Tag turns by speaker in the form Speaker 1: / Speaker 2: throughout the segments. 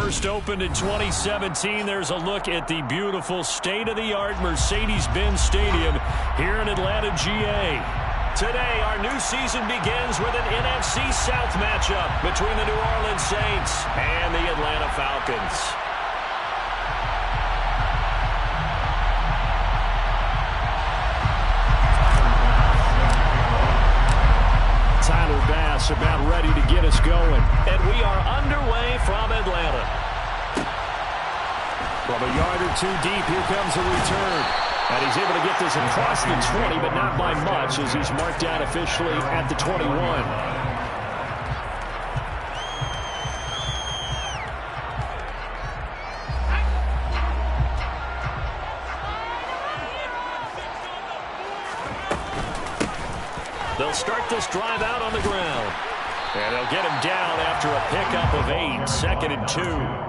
Speaker 1: first opened in 2017. There's a look at the beautiful state-of-the-art Mercedes-Benz Stadium here in Atlanta, GA. Today, our new season begins with an NFC South matchup between the New Orleans Saints and the Atlanta Falcons. Tyler Bass about ready to get us going. And we are underway from Atlanta. From a yard or two deep, here comes a return. And he's able to get this across the 20, but not by much as he's marked down officially at the 21. They'll start this drive out on the ground. And they'll get him down after a pickup of 8, 2nd and 2.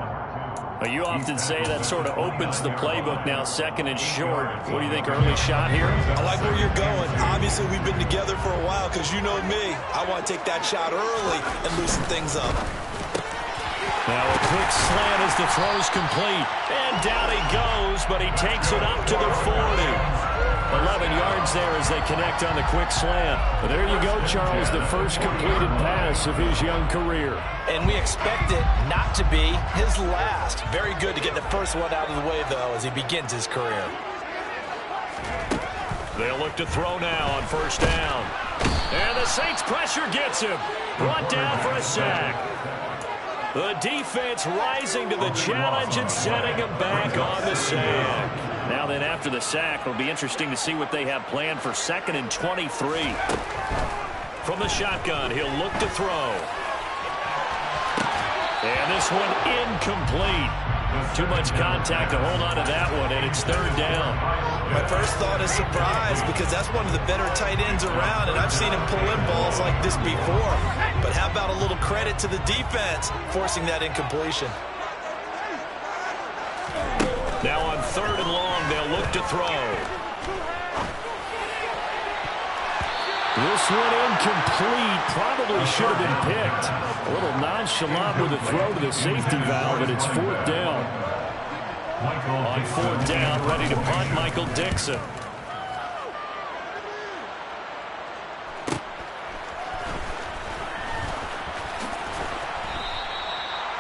Speaker 1: You often say that sort of opens the playbook now, 2nd and short. What do you think, early shot here?
Speaker 2: I like where you're going. Obviously, we've been together for a while because you know me. I want to take that shot early and loosen things up.
Speaker 1: Now a quick slant as the throw's complete. And down he goes, but he takes it up to the 40. 11 yards there as they connect on the quick slant. But there you go, Charles, the first completed pass of his young career.
Speaker 2: And we expect it not to be his last. Very good to get the first one out of the way, though, as he begins his career.
Speaker 1: They'll look to throw now on first down. And the Saints pressure gets him. Brought down for a sack. The defense rising to the challenge and setting him back on the sack. Now then, after the sack, it'll be interesting to see what they have planned for 2nd and 23. From the shotgun, he'll look to throw. And this one incomplete. Too much contact to hold on to that one, and it's 3rd down.
Speaker 2: My first thought is surprise because that's one of the better tight ends around, and I've seen him pull in balls like this before. But how about a little credit to the defense forcing that incompletion?
Speaker 1: Now on 3rd and long, they'll look to throw. This one incomplete. Probably should have been picked. A little nonchalant with a throw to the safety valve, and it's 4th down. On 4th down, ready to punt, Michael Dixon.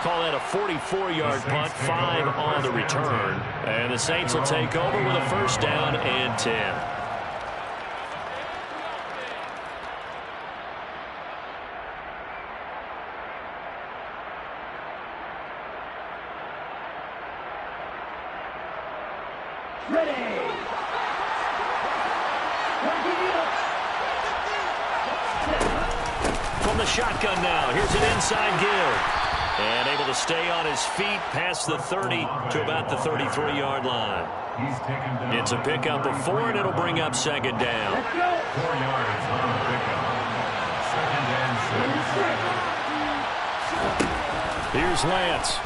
Speaker 1: Call that a 44-yard punt, 5 on the return. And the Saints will take over with a first down and 10. From the shotgun now, here's an inside give. And able to stay on his feet past the 30 to about the 33-yard line. It's a pickup of 4, and it'll bring up 2nd down.
Speaker 3: 4 yards on the pickup. 2nd and 6.
Speaker 1: Here's Lance.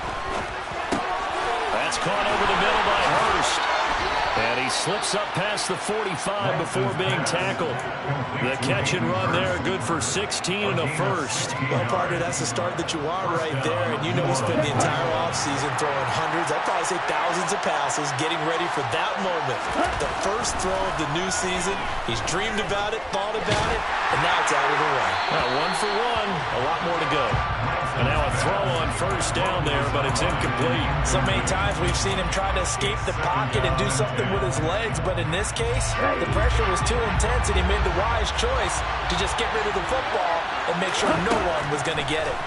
Speaker 1: That's caught over the middle by Hurst. And he slips up past the 45 before being tackled. The catch and run there, good for 16 and a first.
Speaker 2: Well, partner, that's the start that you want right there. And you know we spent the entire offseason throwing hundreds, I'd probably say thousands of passes, getting ready for that moment. The first throw of the new season. He's dreamed about it, thought about it, and now it's out of the way.
Speaker 1: Well, 1 for 1, a lot more to go. And now a throw on first down there, but it's incomplete.
Speaker 2: So many times we've seen him try to escape the pocket and do something with his legs, but in this case, the pressure was too intense, and he made the wise choice to just get rid of the football and make sure no one was going to get it.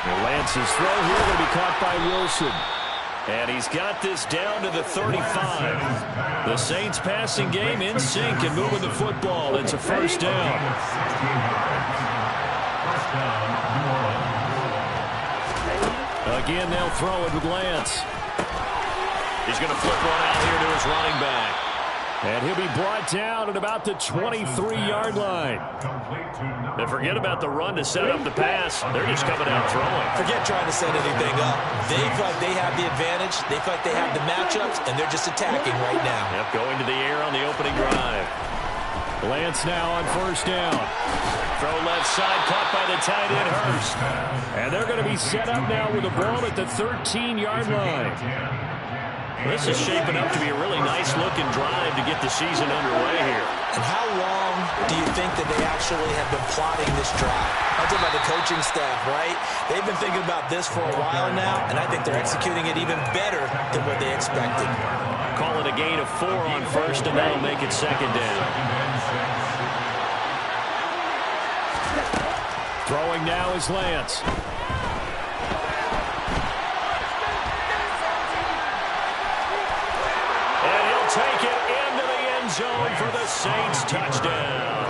Speaker 1: And Lance's throw here going to be caught by Wilson. And he's got this down to the 35. The Saints passing game in sync and moving the football. It's a first down. Again, they'll throw it with Lance. He's going to flip one out here to his running back. And he'll be brought down at about the 23-yard line. And forget about the run to set up the pass. They're just coming out throwing.
Speaker 2: Forget trying to set anything up. They feel like they have the advantage. They feel like they have the matchups, and they're just attacking right now.
Speaker 1: Yep, going to the air on the opening drive. Lance now on first down. Throw left side, caught by the tight end, Hurst. And they're going to be set up now with the ball at the 13-yard line. This is shaping up to be a really nice-looking drive to get the season underway here.
Speaker 2: And how long do you think that they actually have been plotting this drive? I'm talking about the coaching staff, right? They've been thinking about this for a while now, and I think they're executing it even better than what they expected.
Speaker 1: Call it a gain of 4 on first, and that'll make it second down. Throwing now is Lance. And he'll take it into the end zone for the Saints touchdown.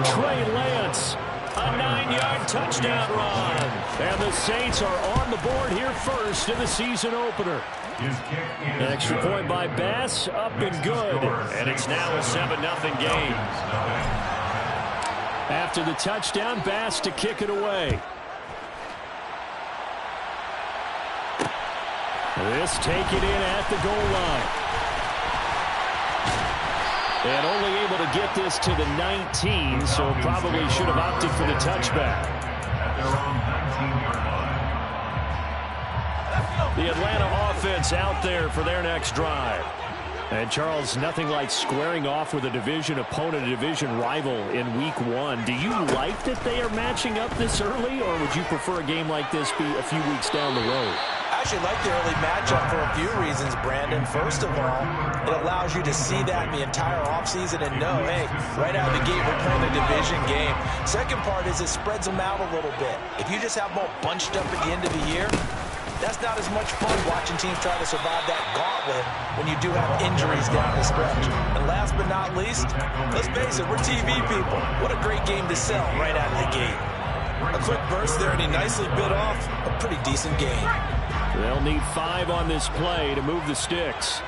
Speaker 1: Trey Lance, a 9-yard touchdown run. And the Saints are on the board here first in the season opener. An extra point by Bass, up and good. And it's now a 7-0 game. After the touchdown, Bass to kick it away. This take it in at the goal line. And only able to get this to the 19, so probably should have opted for the touchback. The Atlanta offense out there for their next drive. And, Charles, nothing like squaring off with a division opponent, a division rival in week 1. Do you like that they are matching up this early, or would you prefer a game like this be a few weeks down the road?
Speaker 2: I actually like the early matchup for a few reasons, Brandon. First of all, it allows you to see that in the entire offseason and know, hey, right out of the gate, we're playing a division game. Second part is it spreads them out a little bit. If you just have them all bunched up at the end of the year, that's not as much fun watching teams try to survive that gauntlet when you do have injuries down the stretch. And last but not least, let's face it, we're TV people. What a great game to sell right out of the gate. A quick burst there, and he nicely bit off a pretty decent game.
Speaker 1: They'll need 5 on this play to move the sticks.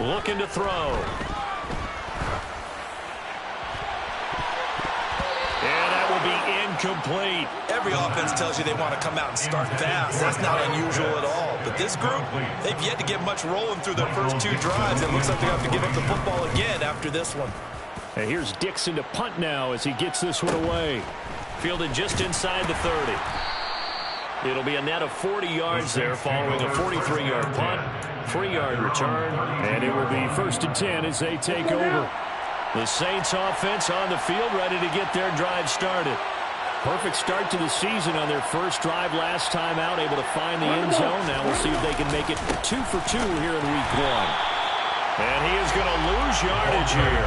Speaker 1: Looking to throw. Incomplete.
Speaker 2: Every offense tells you they want to come out and start fast. That's not unusual at all. But this group, they've yet to get much rolling through their first 2 drives. It looks like they have to give up the football again after this one.
Speaker 1: And here's Dixon to punt now as he gets this one away. Fielded just inside the 30. It'll be a net of 40 yards there following a 43-yard punt, 3-yard return, and it will be 1st and 10 as they take over. The Saints offense on the field ready to get their drive started. Perfect start to the season on their first drive last time out, able to find the end zone. Now we'll see if they can make it 2 for 2 here in week 1. And he is going to lose yardage here.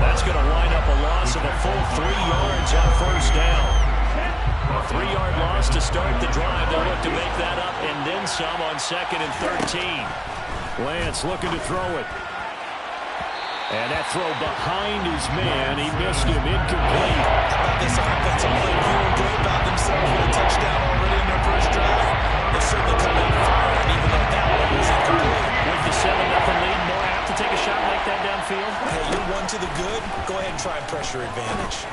Speaker 1: That's going to wind up a loss of a full 3 yards on first down. A 3-yard loss to start the drive. They'll look to make that up and then some on 2nd and 13. Lance looking to throw it. And that throw behind his man, he missed him, incomplete.
Speaker 2: This offense all feeling good about themselves with a touchdown already in their first drive. They've certainly come out firing, even though that one was incomplete.
Speaker 1: With the 7-0 lead, more apt to take a shot like that downfield.
Speaker 2: Hey, you're 1 to the good. Go ahead and try and pressure advantage.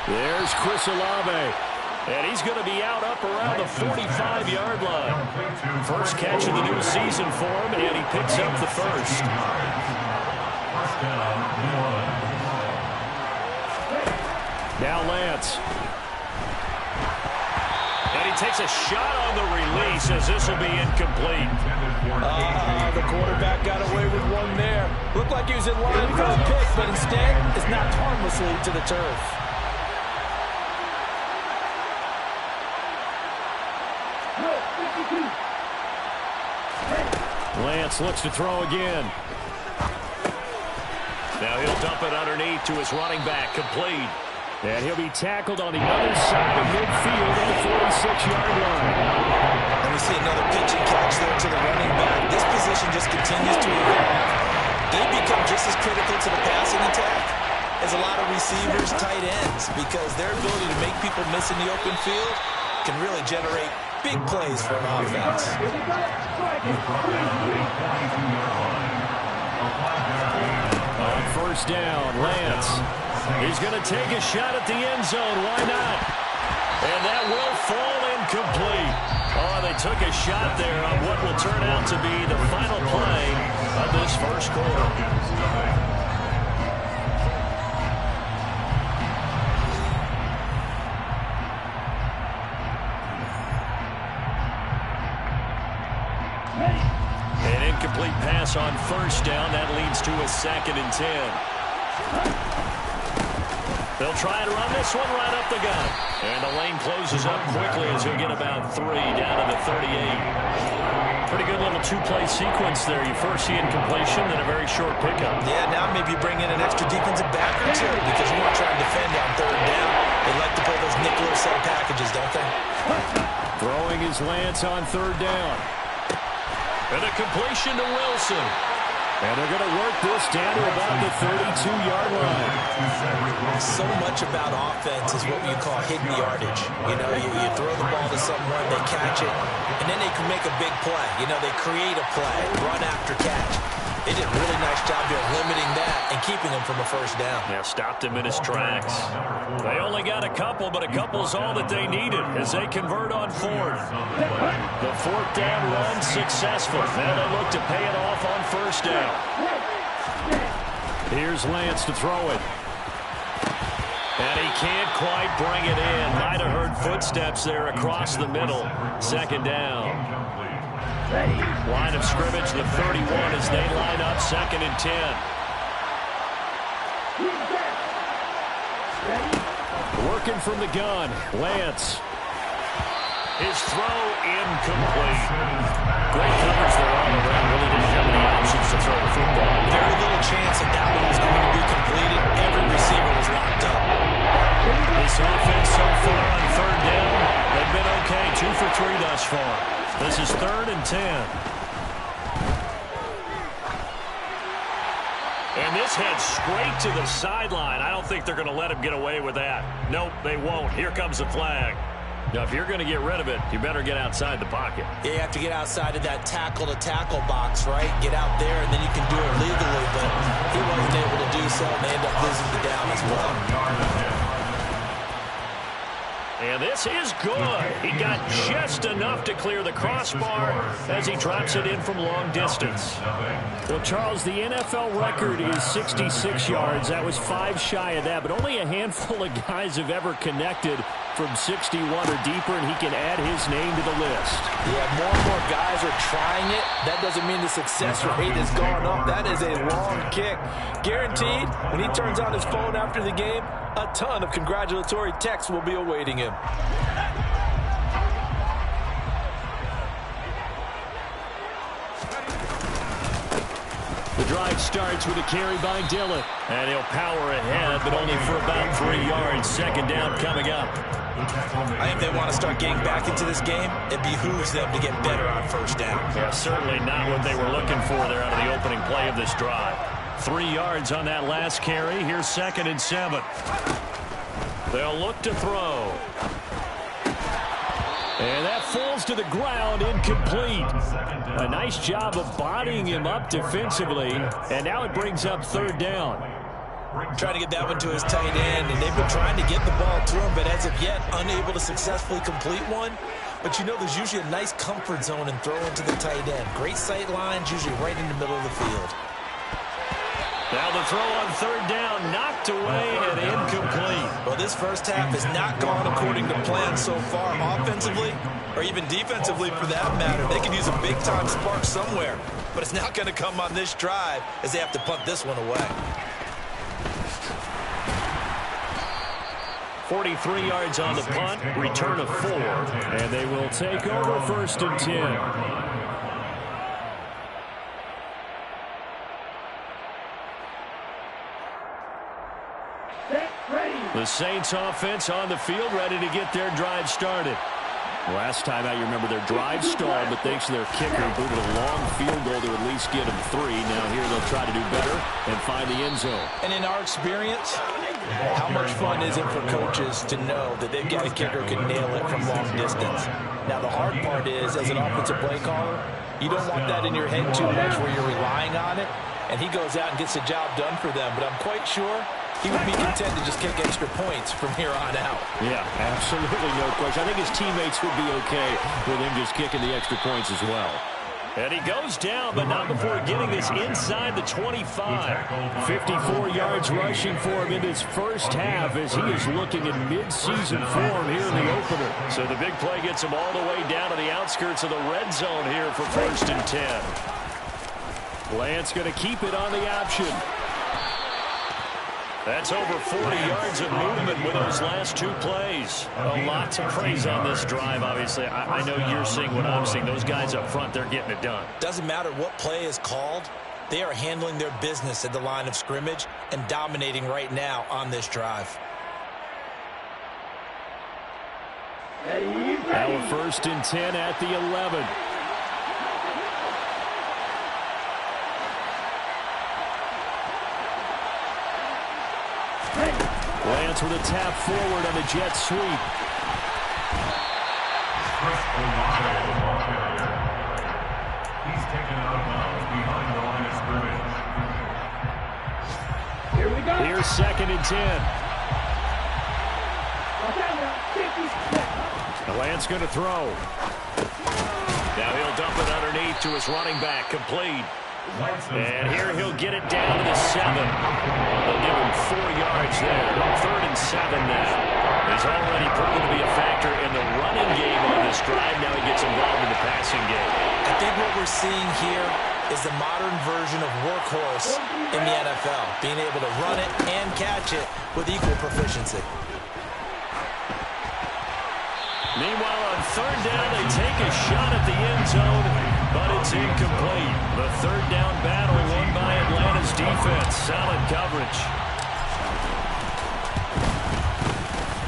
Speaker 1: There's Chris Olave. And he's going to be out up around the 45-yard line. First catch of the new season for him, and he picks up the first. Now Lance. And he takes a shot on the release as this will be incomplete.
Speaker 2: The quarterback got away with one there. Looked like he was in line for a pick, but instead it's knocked harmlessly to the turf.
Speaker 1: Lance looks to throw again. Now he'll dump it underneath to his running back, complete. And he'll be tackled on the other side of midfield at the 46-yard line.
Speaker 2: And we see another pitch and catch there to the running back. This position just continues to evolve. They become just as critical to the passing attack as a lot of receivers, tight ends, because their ability to make people miss in the open field can really generate big plays for an offense.
Speaker 1: On first down, Lance. He's going to take a shot at the end zone. Why not? And that will took a shot there on what will turn out to be the final play of this first quarter. An incomplete pass on first down. That leads to a 2nd and 10. They'll try to run this one right up the gut. And the lane closes up quickly as he'll get about 3 down to the 38. Pretty good little two-play sequence there. You first see incompletion, then a very short pickup.
Speaker 2: Yeah, now maybe you bring in an extra defensive back or two because you want to try and defend on 3rd down. They like to play those nickel or set packages, don't they?
Speaker 1: Throwing his Lance on 3rd down. And a completion to Wilson. And they're going to work this down to about the 32-yard line.
Speaker 2: So much about offense is what you call hidden yardage. You know, you throw the ball to someone, they catch it, and then they can make a big play. You know, they create a play, run after catch. They did a really nice job here limiting that and keeping him from a 1st down.
Speaker 1: Yeah, stopped him in his tracks. They only got a couple, but a couple's all that they needed as they convert on 4th. The 4th down run successful. Now they look to pay it off on 1st down. Here's Lance to throw it. And he can't quite bring it in. Might have heard footsteps there across the middle. 2nd down. Line of scrimmage, the 31 as they line up 2nd and 10. Working from the gun, Lance. His throw incomplete. Great coverage there all around. Really didn't have any options to throw the football.
Speaker 2: Very little chance that that one was going to be completed. Every receiver was locked up.
Speaker 1: This offense so far on 3rd down, they've been okay. 2 for 3 thus far. This is 3rd and 10. And this heads straight to the sideline. I don't think they're going to let him get away with that. Nope, they won't. Here comes the flag. Now, if you're going to get rid of it, you better get outside the pocket.
Speaker 2: Yeah, you have to get outside of that tackle-to-tackle box, right? Get out there, and then you can do it legally. But he wasn't able to do so, and they end up losing the down as well.
Speaker 1: And this is good. He got just enough to clear the crossbar as he drops it in from long distance. Well, Charles, the NFL record is 66 yards. That was 5 shy of that, but only a handful of guys have ever connected from 61 or deeper, and he can add his name to the list.
Speaker 2: Yeah, more and more guys are trying it. That doesn't mean the success rate has gone up. That is a long kick. Guaranteed, when he turns on his phone after the game, a ton of congratulatory texts will be awaiting him.
Speaker 1: The drive starts with a carry by Dillon. And he'll power ahead, but only for about 3 yards. 2nd down coming up.
Speaker 2: I think they want to start getting back into this game. It behooves them to get better on 1st down.
Speaker 1: Yeah, certainly not what they were looking for there out of the opening play of this drive. 3 yards on that last carry. Here's 2nd and 7. They'll look to throw. And that falls to the ground, incomplete. A nice job of bodying him up defensively. And now it brings up 3rd down.
Speaker 2: Trying to get that one to his tight end, and they've been trying to get the ball to him, but as of yet, unable to successfully complete one. But you know, there's usually a nice comfort zone in throwing to the tight end. Great sight lines, usually right in the middle of the field.
Speaker 1: Now the throw on 3rd down, knocked away and incomplete.
Speaker 2: Well, this first half has not gone according to plan so far, offensively or even defensively for that matter. They could use a big-time spark somewhere, but it's not going to come on this drive as they have to punt this one away.
Speaker 1: 43 yards on the punt, return of 4, and they will take over 1st and 10. The Saints offense on the field, ready to get their drive started. Last time out, you remember their drive stalled, but thanks to their kicker, booted a long field goal to at least get them 3. Now here they'll try to do better and find the end zone.
Speaker 2: And in our experience, how much fun is it for coaches to know that they've got a kicker who can nail it from long distance? Now the hard part is, as an offensive play caller, you don't want that in your head too much where you're relying on it. And he goes out and gets the job done for them. But I'm quite sure he would be content to just kick extra points from here on out.
Speaker 1: Yeah, absolutely no question. I think his teammates would be okay with him just kicking the extra points as well. And he goes down, but not before getting this inside the 25. 54 yards rushing for him in his first half as he is looking in mid-season form here in the opener. So the big play gets him all the way down to the outskirts of the red zone here for 1st and 10. Lance going to keep it on the option. That's over 40 yards of movement with those last 2 plays. A lot to praise on this drive, obviously. I know you're seeing what I'm seeing. Those guys up front, they're getting it done.
Speaker 2: Doesn't matter what play is called. They are handling their business at the line of scrimmage and dominating right now on this drive.
Speaker 1: Now we're 1st and 10 at the 11. Lance with a tap forward on the jet sweep.
Speaker 3: He's taken out of bounds behind the line of scrimmage.
Speaker 4: Here we go.
Speaker 1: Here's 2nd and 10. Lance going to throw. Now he'll dump it underneath to his running back, complete. And here he'll get it down to the 7. They'll give him 4 yards there. 3rd and 7 now. He's already proven to be a factor in the running game on this drive. Now he gets involved in the passing game.
Speaker 2: I think what we're seeing here is the modern version of workhorse in the NFL, being able to run it and catch it with equal proficiency.
Speaker 1: Meanwhile, on 3rd down, they take a shot at the end zone, but it's incomplete. The 3rd down battle won by Atlanta's defense. Solid coverage.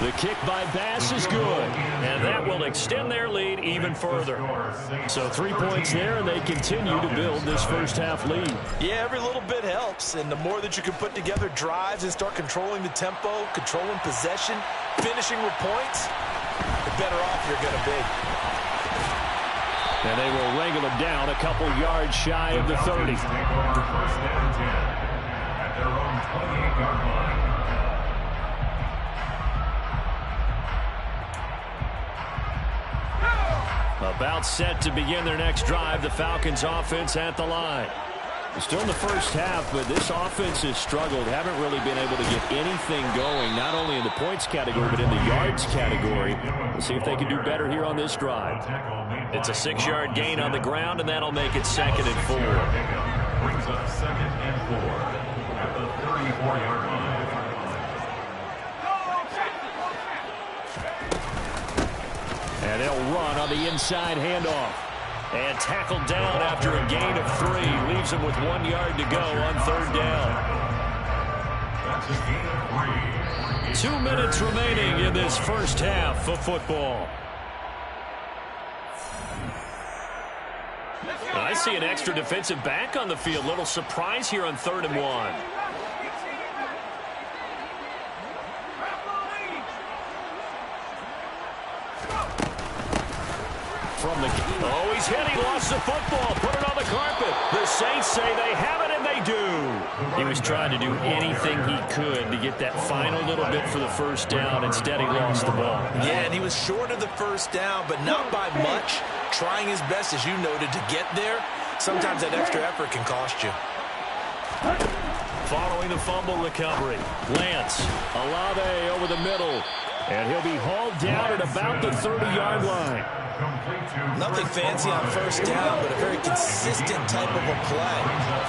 Speaker 1: The kick by Bass is good, and that will extend their lead even further. So 3 points there, and they continue to build this first half lead.
Speaker 2: Yeah, every little bit helps, and the more that you can put together drives and start controlling the tempo, controlling possession, finishing with points, the better off you're going to be.
Speaker 1: And they will wrangle him down a couple yards shy of the 30.
Speaker 3: Take over 1st and 10 at their own 28-yard line.
Speaker 1: About set to begin their next drive, the Falcons offense at the line. Still in the first half, but this offense has struggled. Haven't really been able to get anything going, not only in the points category, but in the yards category. We'll see if they can do better here on this drive. It's a 6-yard gain on the ground, and that'll make it 2nd and 4.
Speaker 3: Brings up 2nd and 4 at the 34-yard line.
Speaker 1: And they'll run on the inside handoff. And tackled down after a gain of 3. Leaves him with 1 yard to go on 3rd down.
Speaker 3: That's a gain of 3.
Speaker 1: 2 minutes remaining in this first half of football. I see an extra defensive back on the field. Little surprise here on 3rd and 1. From the he's hit. He lost the football. Put it on the carpet. The Saints say they have it, and they do. He was trying to do anything he could to get that final little bit for the first down. Instead, he lost the ball.
Speaker 2: Yeah, and he was short of the first down, but not by much. Trying his best, as you noted, to get there. Sometimes that extra effort can cost you.
Speaker 1: Following the fumble recovery, Lance, Olave over the middle, and he'll be hauled down at about the 30-yard line.
Speaker 2: Nothing fancy on first down, but a very consistent type of a play.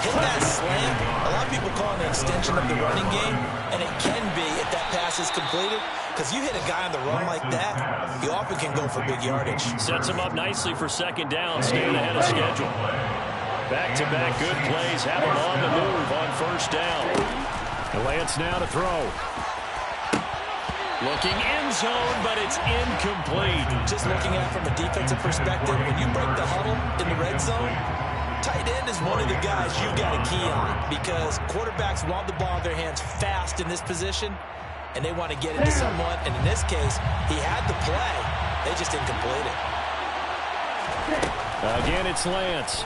Speaker 2: Hit that slant. A lot of people call it an extension of the running game, and it can be if that pass is completed, because you hit a guy on the run like that, you often can go for big yardage.
Speaker 1: Sets him up nicely for 2nd down, staying ahead of schedule. Back-to-back good plays have him on the move on 1st down. And Lance now to throw. Looking end zone, but it's incomplete.
Speaker 2: Just looking at it from a defensive perspective, when you break the huddle in the red zone, tight end is one of the guys you've got a key on, because quarterbacks want the ball in their hands fast in this position, and they want to get it to someone. And in this case, he had the play. They just didn't complete it.
Speaker 1: Again, it's Lance.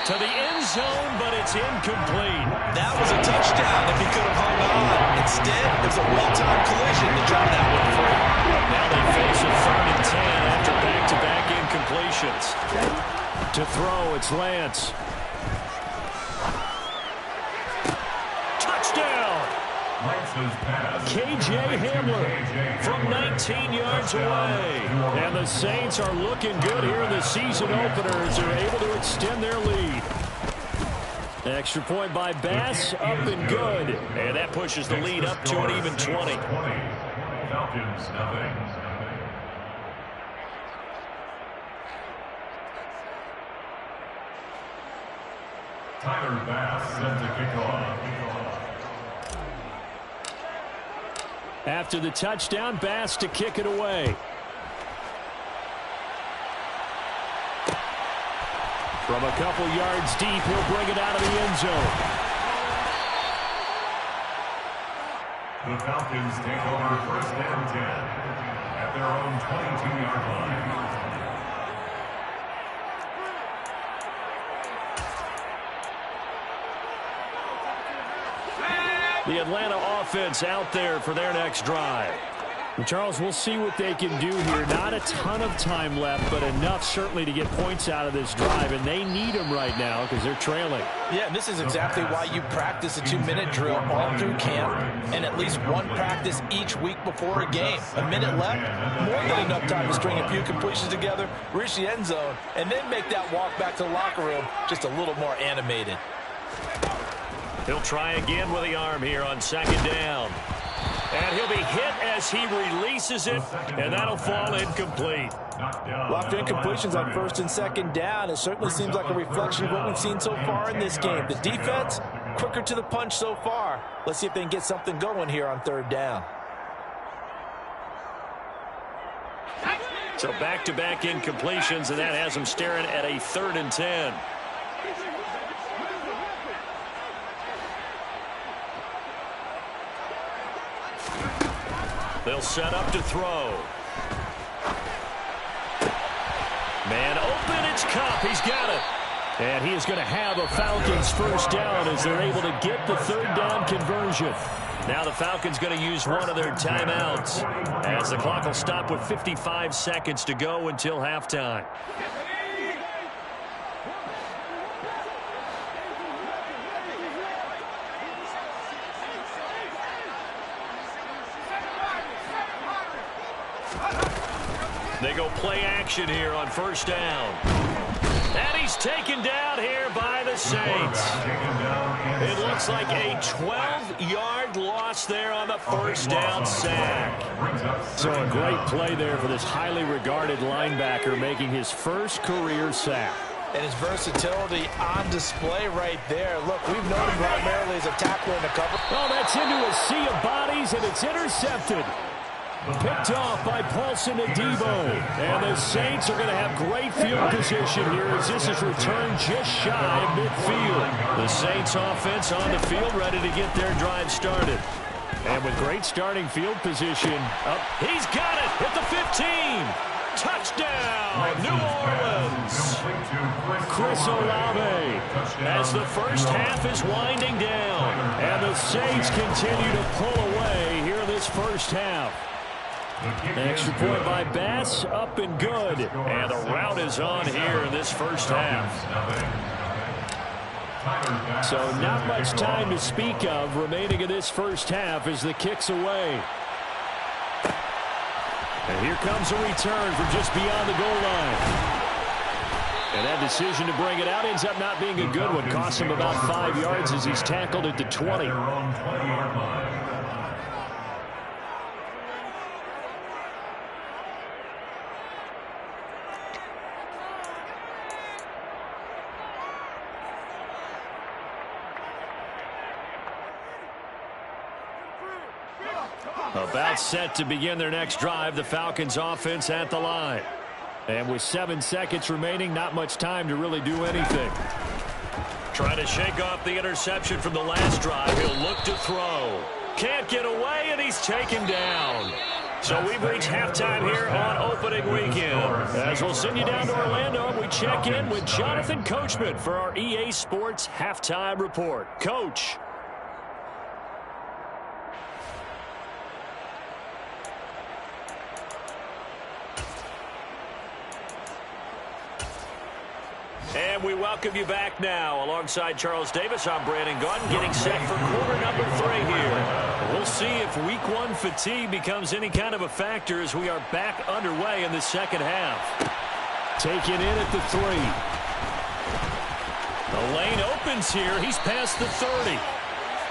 Speaker 1: To the end zone, but it's incomplete.
Speaker 2: That was a touchdown if he could have hung on. Instead, it was a well-timed collision to drop that one free.
Speaker 1: Now they face a 3rd and 10 after back-to-back incompletions. To throw, it's Lance. Touchdown! K.J. Hamler from 19 yards away. And the Saints are looking good here in the season opener as they're able to extend their lead. Extra point by Bass, up and good. And that pushes the lead up to an even 20.
Speaker 3: Falcons, nothing. Tyler Bass set to kick off.
Speaker 1: After the touchdown, Bass to kick it away. From a couple yards deep, he'll bring it out of the end zone.
Speaker 3: The Falcons take over 1st and 10 at their own 22-yard line.
Speaker 1: The Atlanta offense out there for their next drive. And Charles, we'll see what they can do here. Not a ton of time left, but enough certainly to get points out of this drive, and they need them right now because they're trailing.
Speaker 2: Yeah, and this is exactly why you practice a 2-minute drill all through camp and at least one practice each week before a game. A minute left, more than enough time to string a few completions together, reach the end zone, and then make that walk back to the locker room just a little more animated.
Speaker 1: He'll try again with the arm here on 2nd down. And he'll be hit as he releases it, and that'll fall incomplete.
Speaker 2: Locked incompletions on 1st and 2nd down. It certainly seems like a reflection of what we've seen so far in this game. The defense, quicker to the punch so far. Let's see if they can get something going here on 3rd down.
Speaker 1: So back-to-back incompletions, and that has them staring at a 3rd and 10. They'll set up to throw. Man open, it's Cup. He's got it. And he is going to have a Falcons 1st down as they're able to get the 3rd down conversion. Now the Falcons going to use one of their timeouts as the clock will stop with 55 seconds to go until halftime. They go play action here on 1st down. And he's taken down here by the Saints. It looks like a 12-yard loss there on the 1st down sack. So a great play there for this highly regarded linebacker making his 1st career sack.
Speaker 2: And his versatility on display right there. Look, we've known him primarily as a tackler in the cover.
Speaker 1: Oh, that's into a sea of bodies, and it's intercepted. Picked off by Paulson Adebo. And the Saints are going to have great field position here as this is returned just shy of midfield. The Saints offense on the field ready to get their drive started. And with great starting field position, up, he's got it at the 15. Touchdown, New Orleans. Chris Olave as the 1st half is winding down. And the Saints continue to pull away here in this 1st half. Extra point by Bass, up and good. And the route is on here in this 1st half. So not much time to speak of remaining in this 1st half as the kick's away. And here comes a return from just beyond the goal line. And that decision to bring it out ends up not being a good one. Costs him about 5 yards as he's tackled at the 20. About set to begin their next drive, the Falcons offense at the line. And with 7 seconds remaining, not much time to really do anything. Trying to shake off the interception from the last drive. He'll look to throw. Can't get away, and he's taken down. So we've reached halftime here on opening weekend. As we'll send you down to Orlando, we check in with Jonathan Coachman for our EA Sports Halftime Report. Coach. And we welcome you back now. Alongside Charles Davis, I'm Brandon Gaudin, getting set for quarter number 3 here. We'll see if week 1 fatigue becomes any kind of a factor as we are back underway in the second half. Taken in at the 3. The lane opens here. He's past the 30.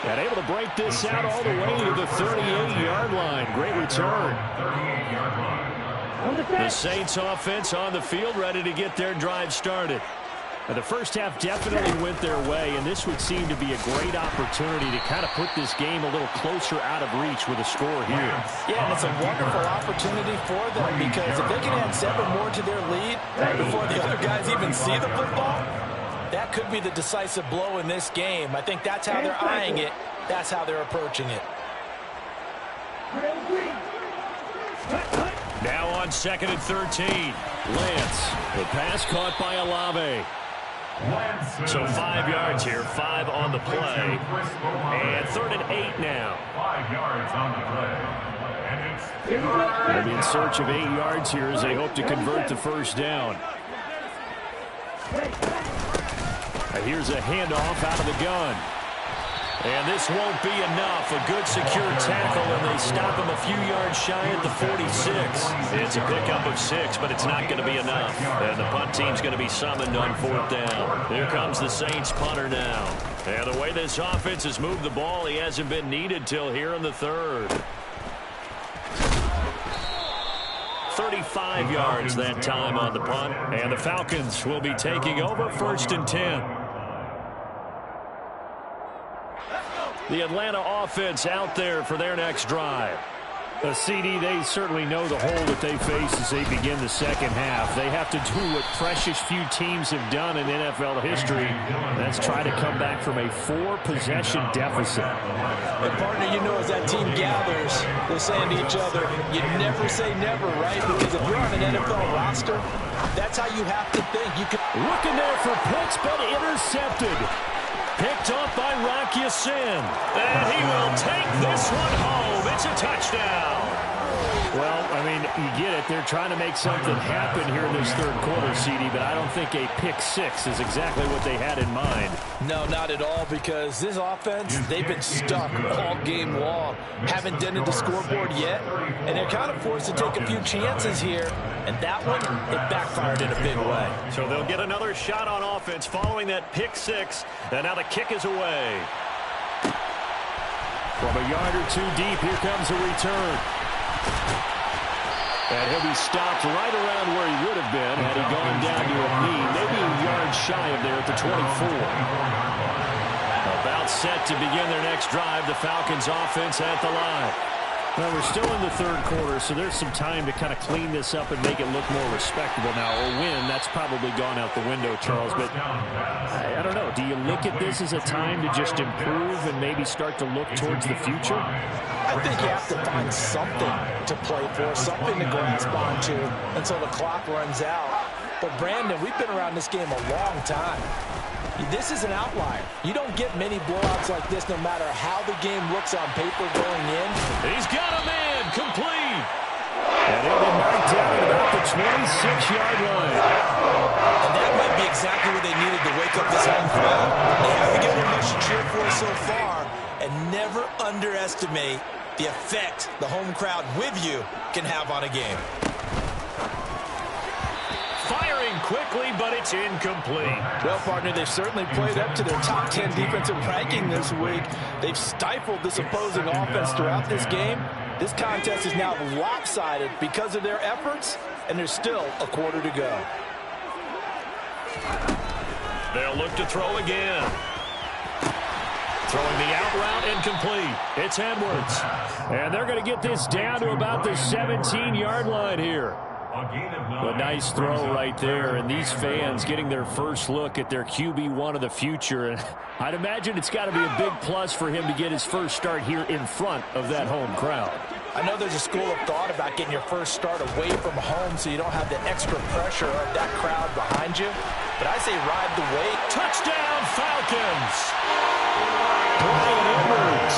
Speaker 1: And able to break this out all the way to the 38-yard line. Great return. The Saints offense on the field, ready to get their drive started. The first half definitely went their way, and this would seem to be a great opportunity to kind of put this game a little closer out of reach with a score here.
Speaker 2: Yeah, and it's a wonderful opportunity for them because if they can add 7 more to their lead before the other guys even see the football, that could be the decisive blow in this game. I think that's how they're eyeing it. That's how they're approaching it.
Speaker 1: Now on 2nd and 13. Lance, the pass caught by Olave. So 5 yards here, 5 on the play. And 3rd and 8 now.
Speaker 3: 5 yards on the play. And it's
Speaker 1: they'll be in search of 8 yards here as they hope to convert the first down. And here's a handoff out of the gun. And this won't be enough. A good secure tackle, and they stop him a few yards shy at the 46. It's a pickup of 6, but it's not going to be enough. And the punt team's going to be summoned on 4th down. Here comes the Saints punter now. And the way this offense has moved the ball, he hasn't been needed till here in the 3rd. 35 yards that time on the punt. And the Falcons will be taking over 1st and 10. The Atlanta offense out there for their next drive. A CD, they certainly know the hole that they face as they begin the second half. They have to do what precious few teams have done in NFL history. That's try to come back from a 4-possession deficit.
Speaker 2: And partner, you know, as that team gathers, they're saying to each other, you never say never, right? Because if you're on an NFL roster, that's how you have to think. You can
Speaker 1: looking there for Pitts, but intercepted. Picked off by Rock Ya-Sin. And he will take this one home. It's a touchdown. Well, I mean, you get it. They're trying to make something happen here in this 3rd quarter, CD, but I don't think a pick 6 is exactly what they had in mind.
Speaker 2: No, not at all, because this offense, they've been stuck all game long. Haven't dented the scoreboard yet, and they're kind of forced to take a few chances here, and that one, it backfired in a big way.
Speaker 1: So they'll get another shot on offense following that pick 6, and now the kick is away. From a yard or 2 deep, here comes a return. And he'll be stopped right around where he would have been had he gone down to a knee, maybe a yard shy of there at the 24. About set to begin their next drive, the Falcons offense at the line. Well, we're still in the 3rd quarter, so there's some time to kind of clean this up and make it look more respectable now. Or win, that's probably gone out the window, Charles. But I don't know. Do you look at this as a time to just improve and maybe start to look towards the future?
Speaker 2: I think you have to find something to play for, something to grasp onto until the clock runs out. But, Brandon, we've been around this game a long time. This is an outlier. You don't get many blowouts like this no matter how the game looks on paper going in.
Speaker 1: He's got a man complete. And he'll be knocked down at about the 26-yard line.
Speaker 2: And that might be exactly what they needed to wake up this home crowd. They haven't given them much to cheer for so far. And never underestimate the effect the home crowd with you can have on a game.
Speaker 1: Quickly, but it's incomplete.
Speaker 2: Well, partner, they've certainly played up to their top 10 defensive ranking this week. They've stifled this opposing offense throughout this game. This contest is now lopsided because of their efforts, and there's still a quarter to go.
Speaker 1: They'll look to throw again. Throwing the out route incomplete. It's Edwards. And they're going to get this down to about the 17-yard line here. A nice throw right there, and these fans getting their first look at their QB1 of the future. And I'd imagine it's got to be a big plus for him to get his first start here in front of that home crowd.
Speaker 2: I know there's a school of thought about getting your first start away from home so you don't have the extra pressure of that crowd behind you. But I say ride the wave.
Speaker 1: Touchdown, Falcons! Brian Edwards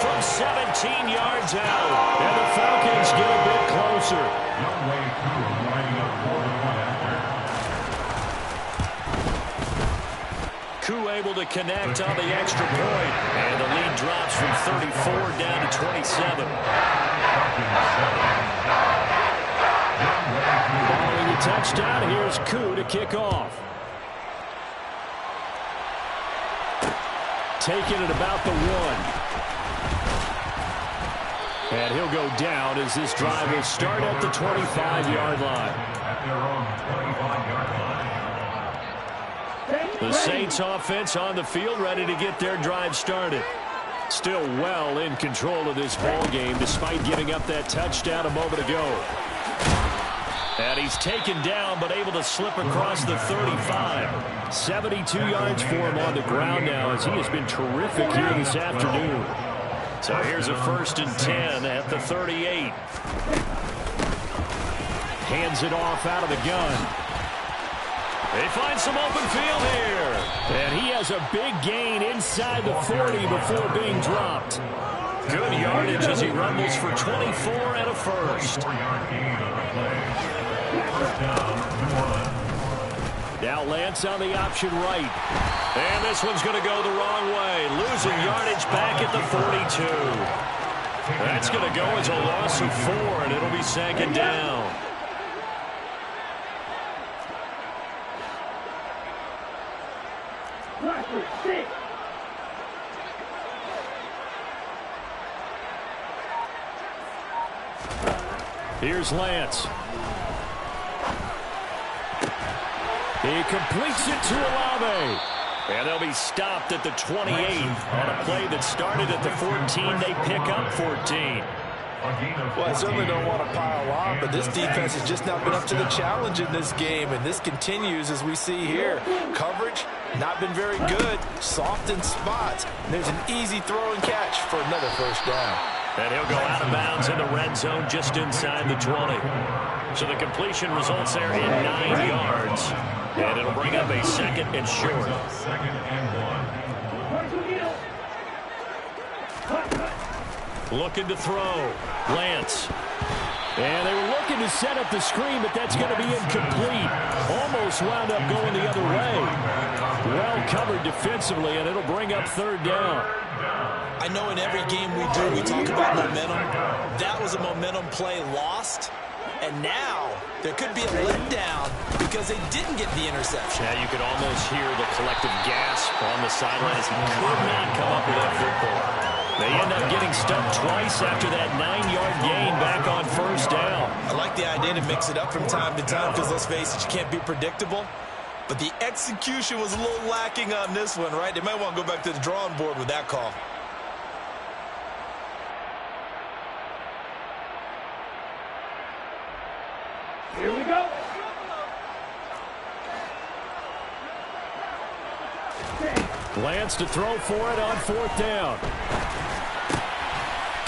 Speaker 1: from 17 yards out. And the Falcons get a bit closer.
Speaker 3: Young Way Koo lining up for the one after.
Speaker 1: Koo able to connect on the extra point. And the lead drops from 34 down to 27. Following the touchdown, here's Koo to kick off. Taking it about the 1. And he'll go down as this drive will start at the 25-yard line.
Speaker 3: At their own 25-yard line.
Speaker 1: The Saints offense on the field, ready to get their drive started. Still well in control of this ball game despite giving up that touchdown a moment ago. And he's taken down but able to slip across the 35. 72 yards for him on the ground now as he has been terrific here this afternoon. So here's a 1st and 10 at the 38. Hands it off out of the gun. They find some open field here. And he has a big gain inside the 40 before being dropped. Good yardage as he rumbles for 24 and a first.
Speaker 3: 4-yard gain on the play. First down, New Orleans.
Speaker 1: Now Lance on the option right. And this one's going to go the wrong way. Losing yardage back at the 42. That's going to go as a loss of 4, and it'll be 2nd down. Here's Lance. He completes it to Olave. And they'll be stopped at the 28 on a play that started at the 14. They pick up 14.
Speaker 2: Well, I certainly don't want to pile on, but this defense has just not been up to the challenge in this game, and this continues as we see here. Coverage, not been very good, soft in spots. And there's an easy throw and catch for another first down.
Speaker 1: And he'll go out of bounds in the red zone just inside the 20. So the completion results there in 9 yards. And it'll bring up a 2nd and short.
Speaker 3: 2nd and 1.
Speaker 1: Looking to throw. Lance. And they were looking to set up the screen, but that's going to be incomplete. Almost wound up going the other way. Well covered defensively, and it'll bring up 3rd down.
Speaker 2: I know in every game we do, we talk about momentum. That was a momentum play lost. And now there could be a letdown because they didn't get the interception.
Speaker 1: Yeah, you could almost hear the collective gasp on the sideline as he could not come up with that football. They end up getting stumped twice after that 9-yard gain back on 1st down.
Speaker 2: I like the idea to mix it up from time to time because, let's face it, you can't be predictable. But the execution was a little lacking on this one, right? They might want to go back to the drawing board with that call.
Speaker 4: Here we go.
Speaker 1: Lance to throw for it on 4th down.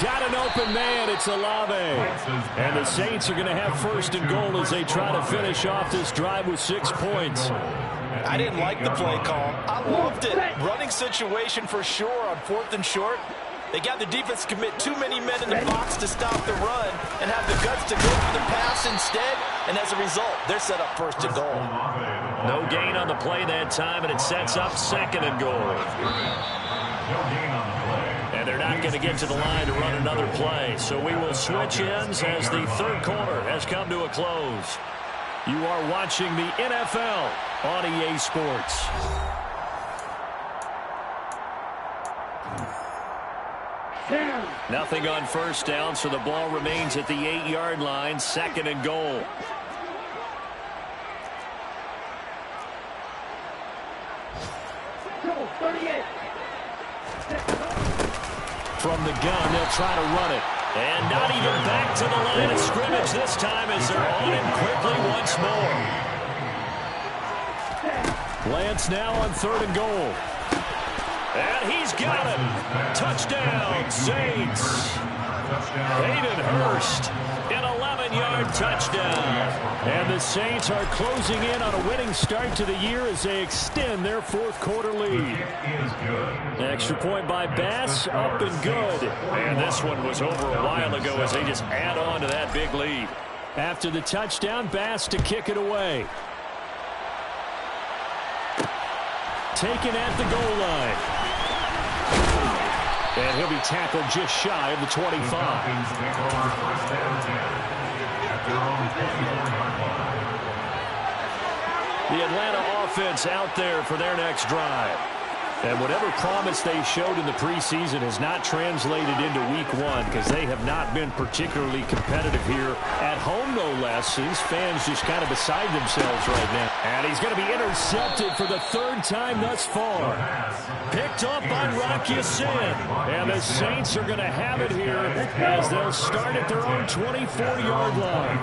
Speaker 1: Got an open man. It's Olave. And the Saints are going to have 1st and goal as they try to finish off this drive with 6 points.
Speaker 2: I didn't like the play call. I loved it. Running situation for sure on 4th and short. They got the defense to commit too many men in the box to stop the run and have the guts to go for the pass instead. And as a result, they're set up 1st and goal.
Speaker 1: No gain on the play that time, and it sets up 2nd and goal.
Speaker 3: No gain on the play.
Speaker 1: And they're not going to get to the line to run another play. So we will switch ends as the 3rd quarter has come to a close. You are watching the NFL on EA Sports. Nothing on 1st down, so the ball remains at the 8-yard line, 2nd and goal. From the gun, they'll try to run it. And not even back to the line of scrimmage this time as they're on him quickly once more. Lance now on 3rd and goal. And he's got him. Touchdown, Saints. Hayden Hurst, an 11-yard touchdown. And the Saints are closing in on a winning start to the year as they extend their fourth-quarter lead. Extra point by Bass, up and good. And this one was over a while ago as they just add on to that big lead. After the touchdown, Bass to kick it away. Taken at the goal line. And he'll be tackled just shy of the 25. The Atlanta offense out there for their next drive. And whatever promise they showed in the preseason has not translated into week one because they have not been particularly competitive here at home, no less. These fans just kind of beside themselves right now. And he's going to be intercepted for the third time thus far. Picked up by Rocky Sin. And the Saints are going to have it here as they'll start at their own 24-yard line.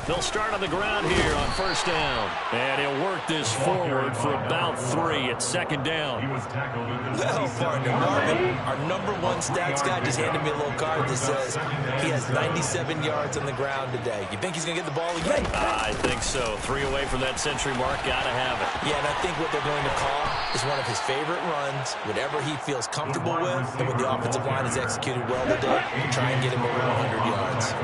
Speaker 1: They'll start on the ground here on first down. And he'll work this forward for about 3 at second down.
Speaker 2: Well, partner, Marvin, our number one stats guy just handed me a little card that says he has 97 yards on the ground today. You think he's going to get the ball again?
Speaker 1: I think so. 3 away from that century mark. Got to have it.
Speaker 2: Yeah, and I think what they're going to call is one of his favorite runs, whatever he feels comfortable with, and when the offensive line is executed well today, try and get him over 100 yards.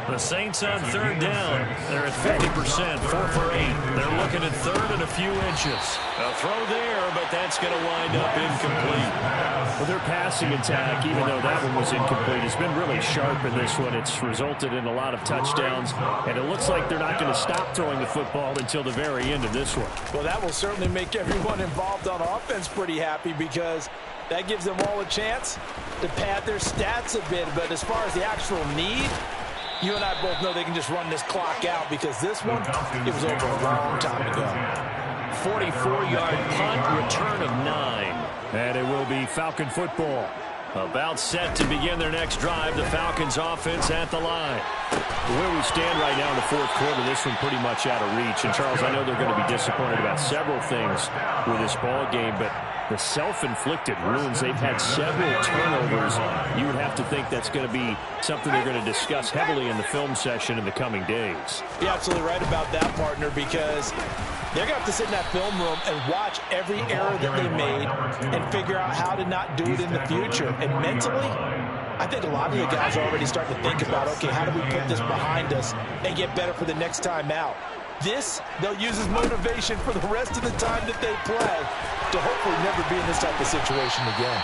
Speaker 1: The Saints on third down. They're at 50%, 4 for 8. They're looking at third and a few inches. A throw there, but that's going to wind up incomplete. Well, their passing attack, even though that one was incomplete, has been really sharp in this one. It's resulted in a lot of touchdowns, and it looks like they're not going to stop throwing the football until the very end of this one.
Speaker 5: Well, that will certainly make everyone involved on offense pretty happy because that gives them all a chance to pad their stats a bit. But as far as the actual need, you and I both know they can just run this clock out because this one, it was over a long time ago.
Speaker 1: 44-yard punt, return of 9. And it will be Falcon football. About set to begin their next drive. The Falcons offense at the line. Where we stand right now in the fourth quarter, this one pretty much out of reach. And, Charles, I know they're going to be disappointed about several things with this ball game, but the self-inflicted wounds, they've had several turnovers. You would have to think that's going to be something they're going to discuss heavily in the film session in the coming days.
Speaker 5: You're absolutely right about that, partner, because they're going to have to sit in that film room and watch every error that they made and figure out how to not do it in the future. And mentally, I think a lot of the guys are already starting to think about, okay, how do we put this behind us and get better for the next time out? This, they'll use as motivation for the rest of the time that they play to hopefully never be in this type of situation again.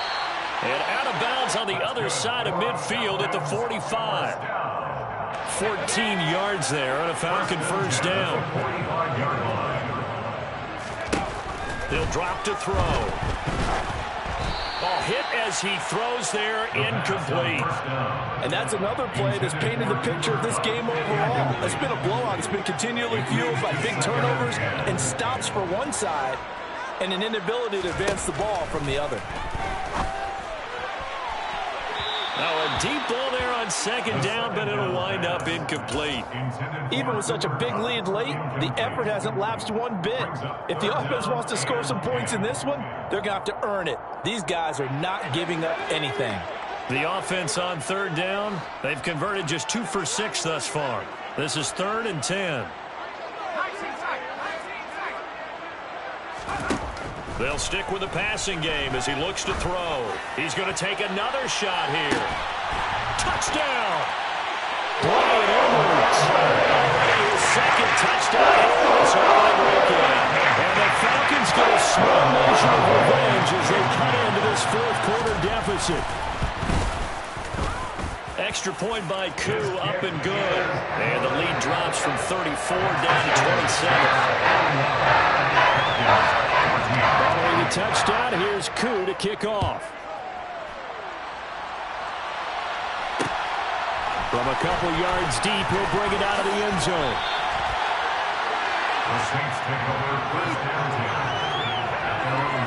Speaker 1: And out of bounds on the other side of midfield at the 45. 14 yards there on a Falcon first down. They'll drop to throw. Ball hit as he throws there, incomplete.
Speaker 5: And that's another play that's painted the picture of this game overall. It's been a blowout. It's been continually fueled by big turnovers and stops for one side and an inability to advance the ball from the other.
Speaker 1: Now a deep ball there on second down, but it'll wind up incomplete.
Speaker 5: Even with such a big lead late, the effort hasn't lapsed one bit. If the offense wants to score some points in this one, they're going to have to earn it. These guys are not giving up anything.
Speaker 1: The offense on third down, they've converted just 2 for 6 thus far. This is 3rd and 10. They'll stick with the passing game as he looks to throw. He's going to take another shot here. Touchdown! Brian Edwards. His second touchdown here this early weekend. And the Falcons get a small measure of revenge as they cut into this fourth quarter deficit. Extra point by Koo, up and good. And the lead drops from 34 down to 27. Following the touchdown, here's Koo to kick off. From a couple yards deep, he'll bring it out of the end zone.
Speaker 3: The Saints take over first down 10 at their own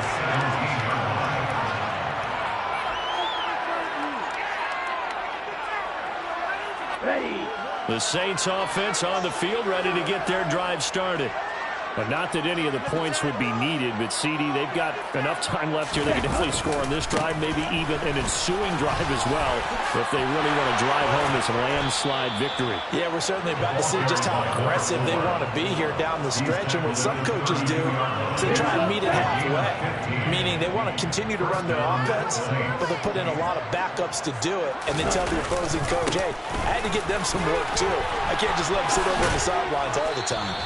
Speaker 3: 17.
Speaker 4: Ready.
Speaker 1: The Saints offense on the field, ready to get their drive started. But not that any of the points would be needed, but CD, they've got enough time left here. They can definitely score on this drive, maybe even an ensuing drive as well, if they really want to drive home this landslide victory.
Speaker 5: Yeah, we're certainly about to see just how aggressive they want to be here down the stretch. And what some coaches do is they try and meet it halfway, meaning they want to continue to run their offense, but they put in a lot of backups to do it, and they tell the opposing coach, hey, I had to get them some work too. I can't just let them sit over on the sidelines all the time.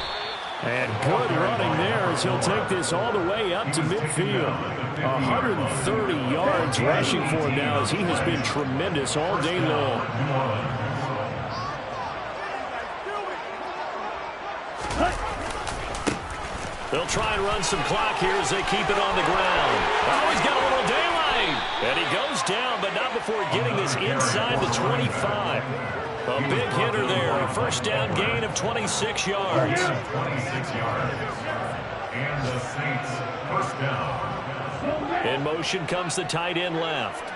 Speaker 1: And good running there as he'll take this all the way up to midfield. 130 yards rushing for him now as he has been tremendous all day long. They'll try and run some clock here as they keep it on the ground. Oh, he's got a little daylight. And he goes down, but not before getting this inside the 25. A big hitter there. A first down gain of 26 yards.
Speaker 3: 26 yards. And the Saints first down.
Speaker 1: In motion comes the tight end left.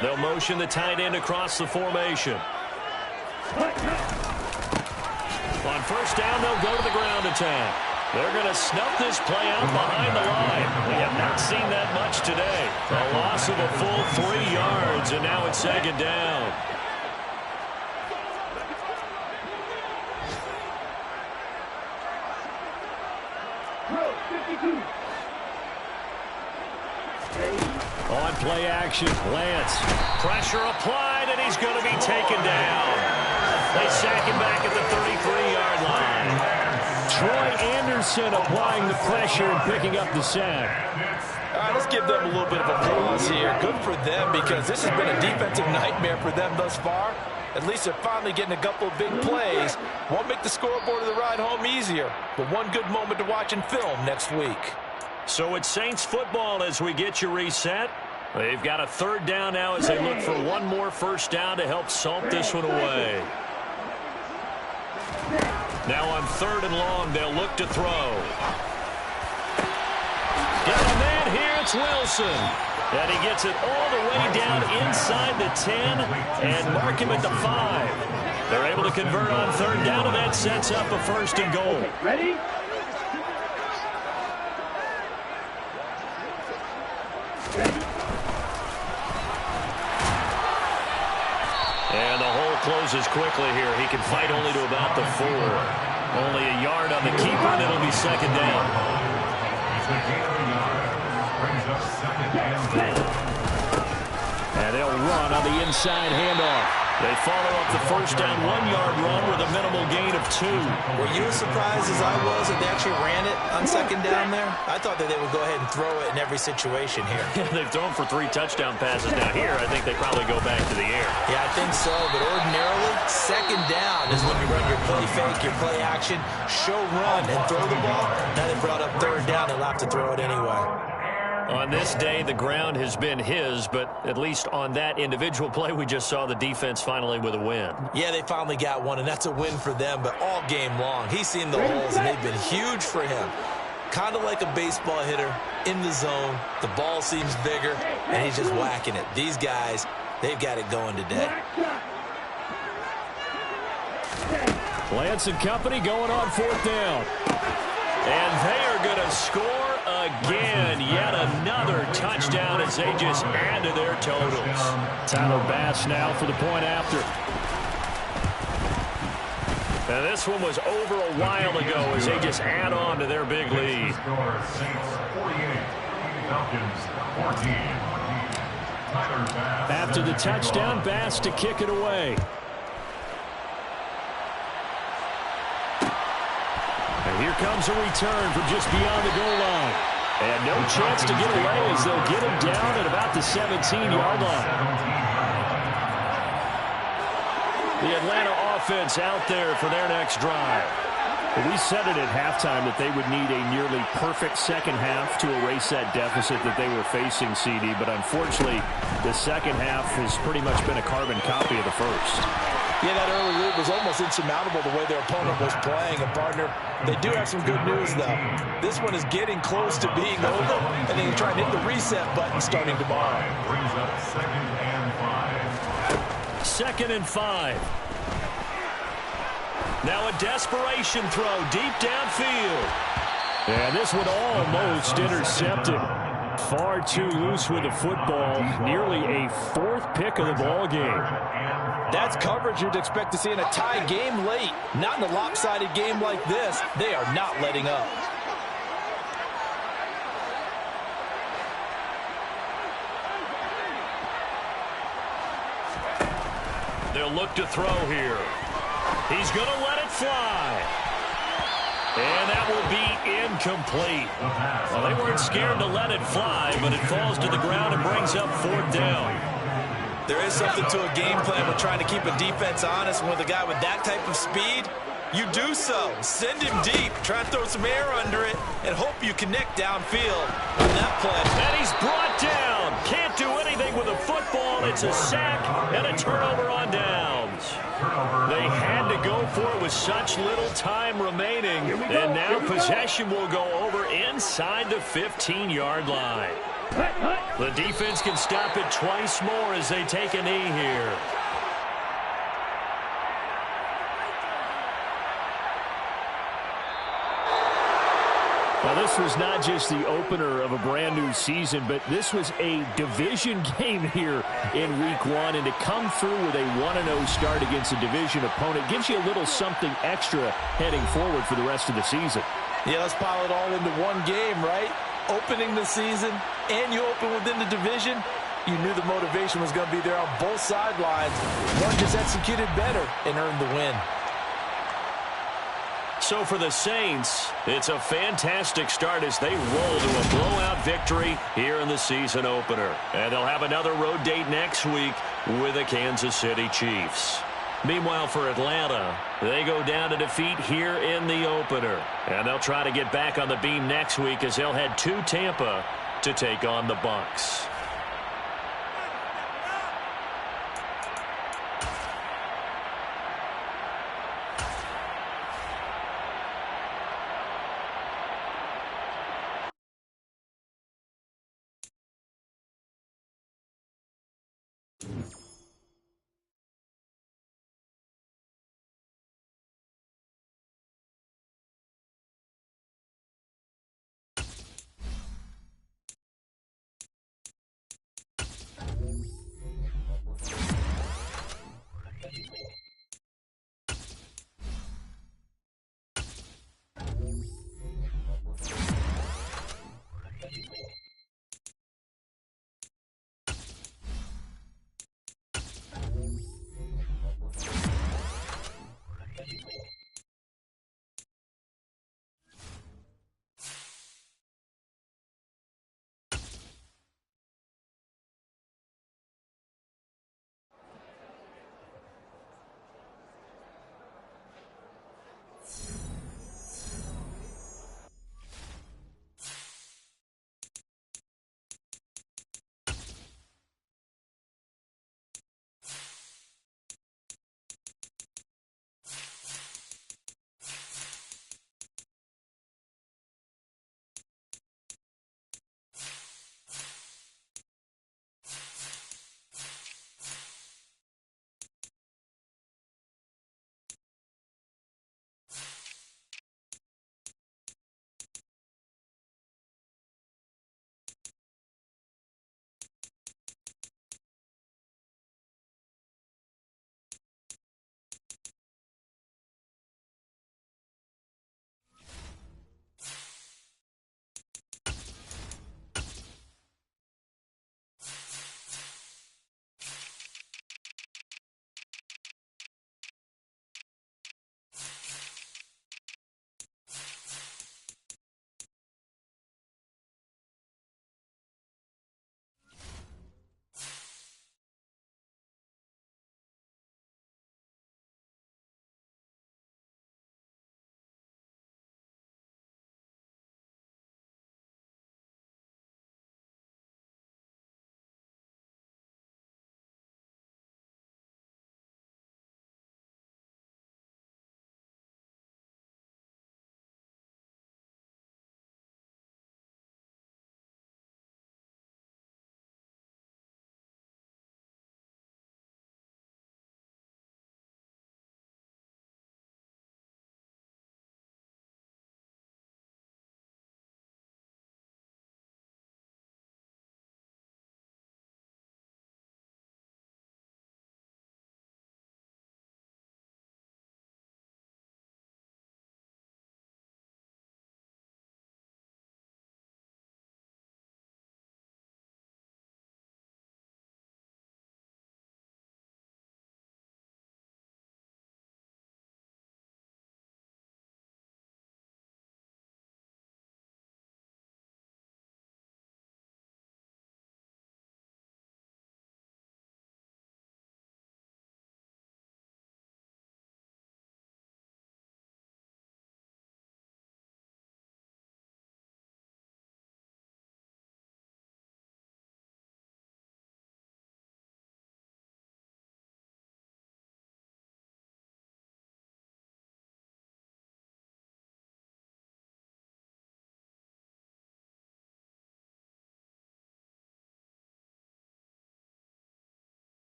Speaker 1: They'll motion the tight end across the formation. On first down, they'll go to the ground attack. They're going to snuff this play out behind the line. We have not seen that much today. A loss of a full 3 yards, and now it's second down. On play action, Lance. Pressure applied, and he's going to be taken down. They sack him back at the 33-yard line. Troy Anderson applying the pressure and picking up the sack.
Speaker 5: All right, let's give them a little bit of applause here. Good for them because this has been a defensive nightmare for them thus far. At least they're finally getting a couple of big plays. Won't make the scoreboard of the ride home easier, but one good moment to watch in film next week.
Speaker 1: So it's Saints football as we get you reset. They've got a third down now as they look for one more first down to help salt this one away. Now on third and long, they'll look to throw. Got a man here, it's Wilson. And he gets it all the way down inside the 10 and mark him at the 5. They're able to convert on third down, and that sets up a first and goal.
Speaker 4: Ready?
Speaker 1: And the hole closes quickly here. He can fight only to about the 4. Only a yard on the keeper, and it'll be second down.
Speaker 3: Brings up second and 4.
Speaker 1: And they'll run on the inside handoff. They follow up the first down 1-yard run with a minimal gain of 2.
Speaker 2: Were you as surprised as I was that they actually ran it on second down there? I thought that they would go ahead and throw it in every situation here.
Speaker 1: They've thrown for 3 touchdown passes. Now here, I think they probably go back to the air.
Speaker 2: Yeah, I think so, but ordinarily, second down is when you run your play fake, your play action, show run, and throw the ball. Now they brought up third down, they'll have to throw it anyway.
Speaker 1: On this day, the ground has been his, but at least on that individual play, we just saw the defense finally with a win.
Speaker 2: Yeah, they finally got one, and that's a win for them, but all game long, he's seen the holes, and they've been huge for him. Kind of like a baseball hitter in the zone. The ball seems bigger, and he's just whacking it. These guys, they've got it going today.
Speaker 1: Lance and company going on fourth down. And they are going to score again. Yet another touchdown as they just add to their totals. Tyler Bass now for the point after. And this one was over a while ago as they just add on to their big lead.
Speaker 3: Saints 48, Falcons 14. Tyler Bass.
Speaker 1: After the touchdown, Bass to kick it away. And here comes a return from just beyond the goal line. And no chance to get away as they'll get him down at about the 17-yard line. The Atlanta offense out there for their next drive. But we said it at halftime that they would need a nearly perfect second half to erase that deficit that they were facing, CD. But unfortunately, the second half has pretty much been a carbon copy of the first.
Speaker 5: Yeah, that early lead was almost insurmountable the way their opponent was playing. And, partner, they do have some good news, though. This one is getting close to being over, and they can try and hit the reset button starting tomorrow.
Speaker 3: Brings up second and 5.
Speaker 1: Second and 5. Now a desperation throw deep downfield. And this one almost intercepted. Far too loose with the football. Nearly a fourth pick of the ball game.
Speaker 5: That's coverage you'd expect to see in a tie game late. Not in a lopsided game like this. They are not letting up.
Speaker 1: They'll look to throw here. He's going to let it fly. And that will be incomplete. Well, they weren't scared to let it fly, but it falls to the ground and brings up fourth down.
Speaker 2: There is something to a game plan with trying to keep a defense honest. And with a guy with that type of speed, you do so. Send him deep. Try and throw some air under it and hope you connect downfield on that play.
Speaker 1: And he's brought down. Can't do anything with a football. It's a sack and a turnover on downs. They had to go for it with such little time remaining. And now possession will go over inside the 15-yard line. The defense can stop it twice more as they take a knee here. Well, this was not just the opener of a brand new season, but this was a division game here in week one. And to come through with a 1-0 start against a division opponent gives you a little something extra heading forward for the rest of the season.
Speaker 5: Yeah, let's pile it all into one game, right? Opening the season, and you open within the division. You knew the motivation was going to be there on both sidelines. One just executed better and earned the win.
Speaker 1: So for the Saints, it's a fantastic start as they roll to a blowout victory here in the season opener. And they'll have another road date next week with the Kansas City Chiefs. Meanwhile, for Atlanta, they go down to defeat here in the opener. And they'll try to get back on the beam next week as they'll head to Tampa to take on the Bucs.